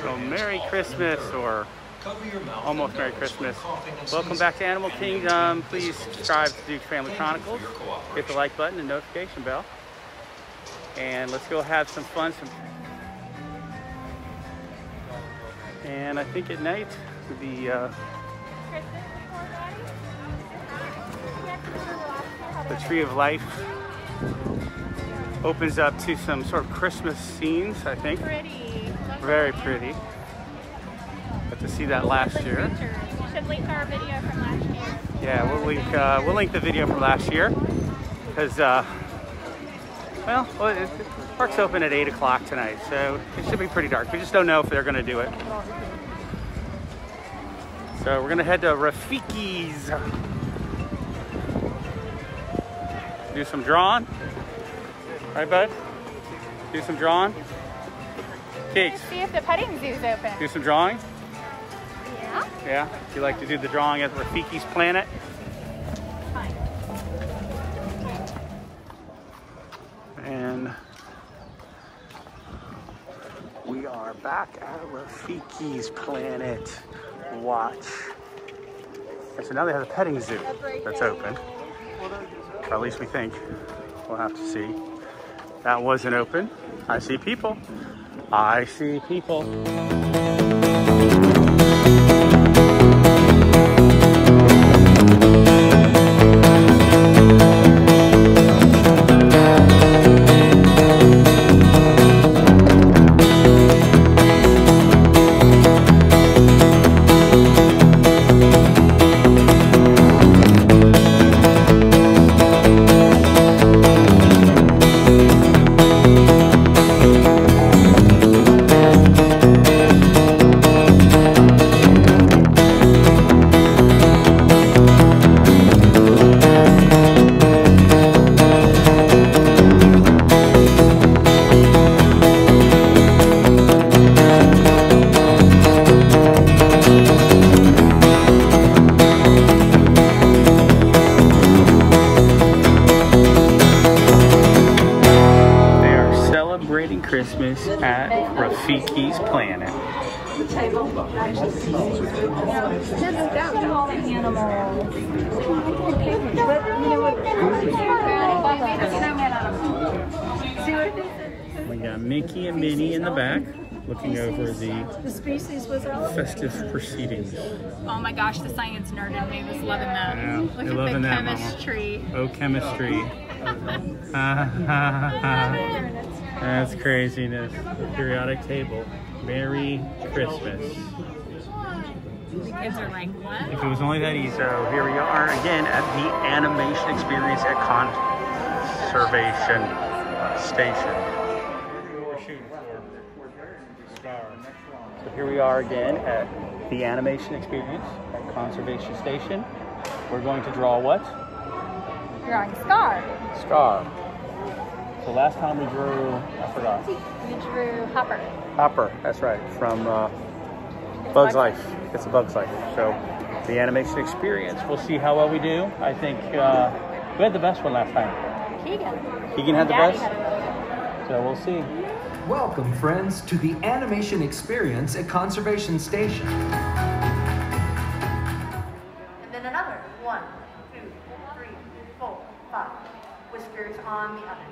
Well, Merry Christmas, or almost Merry Christmas. Welcome back to Animal Kingdom. Please subscribe to Duke's Family Chronicles. Hit the like button and notification bell. And let's go have some fun. And I think at night, the Tree of Life opens up to some sort of Christmas scenes, I think. Pretty. Very pretty. Got to see that last year. You should link our video from last year. Yeah, we'll link the video from last year because the park's open at 8 o'clock tonight, so it should be pretty dark. We just don't know if they're going to do it. So we're going to head to Rafiki's. Do some drawing. Right, bud? Do some drawing. Cakes. See if the petting zoo's open. Do some drawing. Yeah. Yeah? You like to do the drawing at Rafikis Planet? Fine. And we are back at Rafikis Planet. Watch. And so now they have a petting zoo that's open. Or at least we think. We'll have to see. That wasn't open. I see people. I see people. Christmas at Rafikis Planet. We got Mickey and Minnie in the back looking over the festive proceedings. Oh my gosh, the science nerd in me was loving that. Yeah, look at loving the that, chemistry. Mama. Oh, chemistry. That's craziness. Periodic table. Merry Christmas. The kids are like, what? If it was only that easy. So here we are again at the animation experience at Conservation Station. We're shooting for stars. So here we are again at the animation experience at Conservation Station. We're going to draw what? Drawing Scar. Scar. So last time we drew, I forgot. We drew Hopper. Hopper, that's right, from Bug's Life. It's a Bug's Life. So the animation experience, we'll see how well we do. I think we had the best one last time. Keegan had the best? So we'll see. Welcome, friends, to the animation experience at Conservation Station. And then another 1, 2, 3, 4, 5. Whiskers on the other side.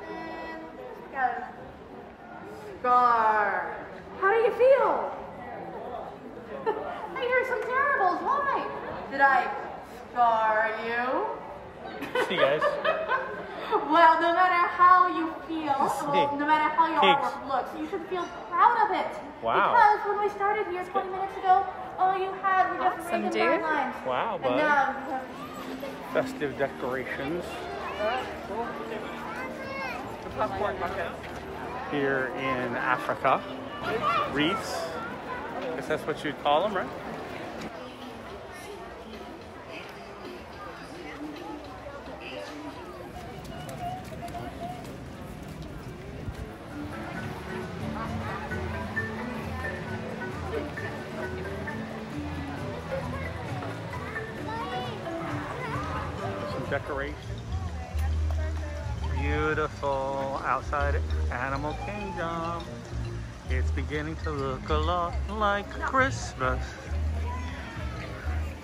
And go. Scar. How do you feel? I hear some terribles. Why? Did I scar you? See you guys. Well, no matter how you feel, no matter how your artwork looks, you should feel proud of it. Wow. Because when we started here 20 minutes ago, all you had were just random guidelines. Wow, bud. And now you have festive decorations. Here in Africa. Wreaths. I guess that's what you'd call them, right? Some decoration. Beautiful. beautiful outside Animal Kingdom. It's beginning to look a lot like Christmas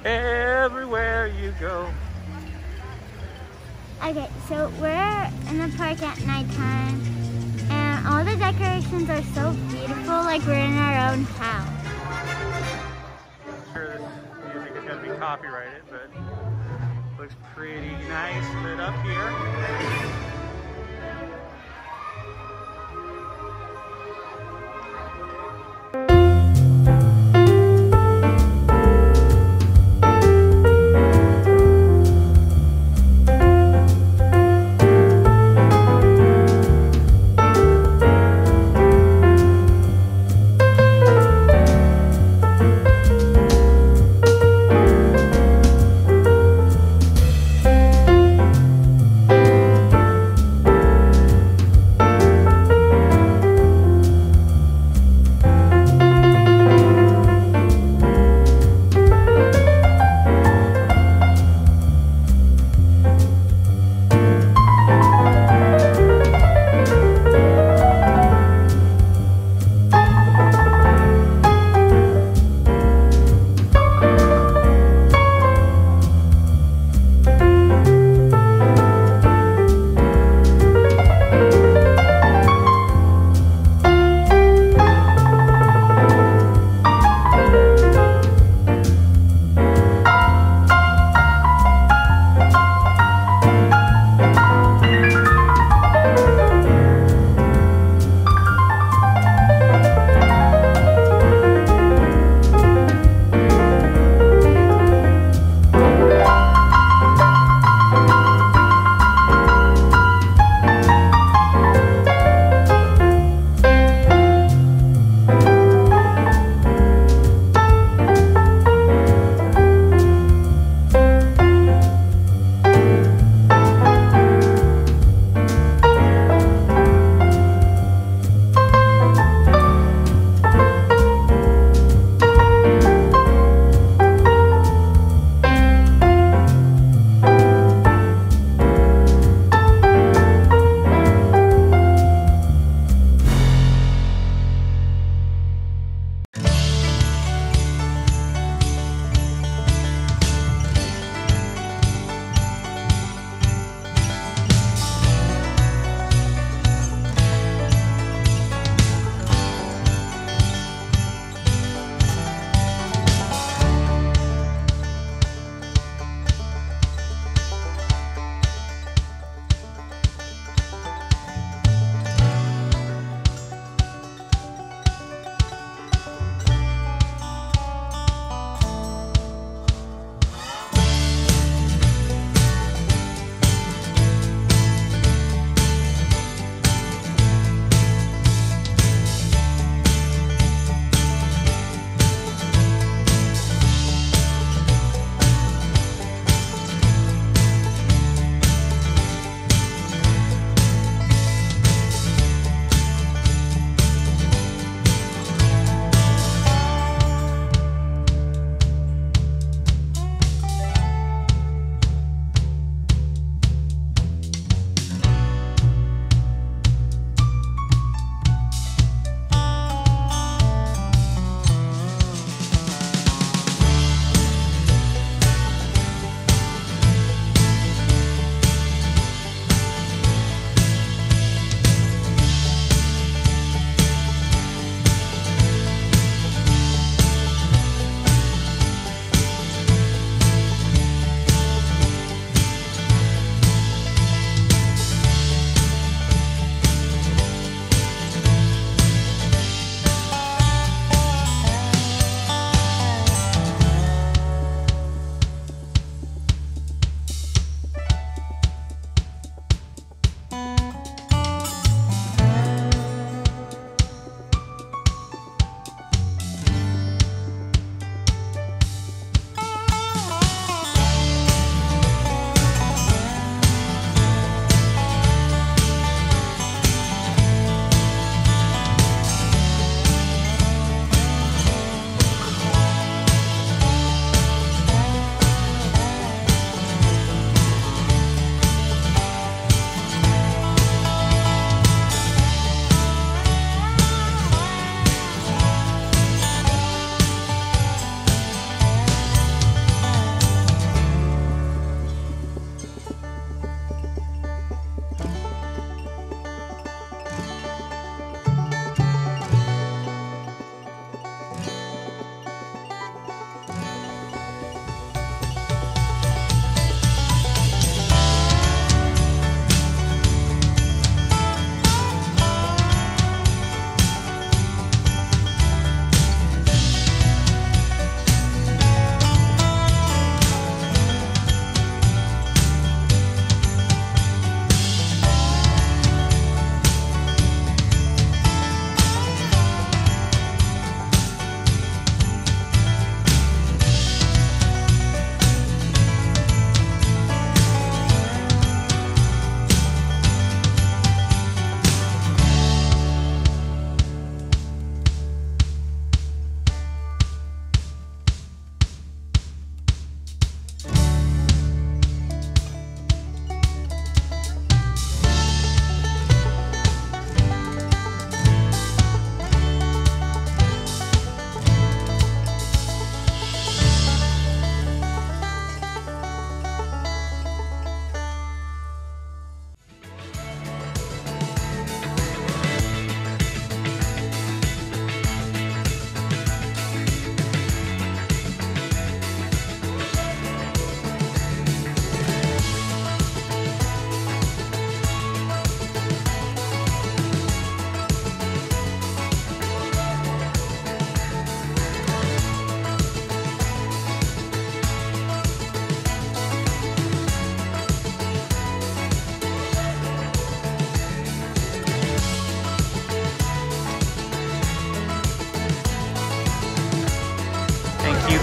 everywhere you go. Okay, so we're in the park at nighttime, and all the decorations are so beautiful, like we're in our own house. I'm sure this music is going to be copyrighted, but looks pretty nice lit up here.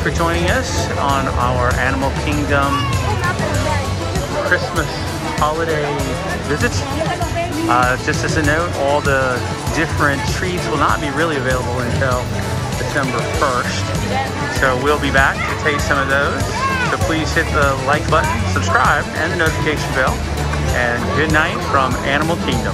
for joining us on our Animal Kingdom Christmas holiday visit. Just as a note, all the different treats will not be really available until December 1st. So we'll be back to taste some of those. So please hit the like button, subscribe, and the notification bell. And good night from Animal Kingdom.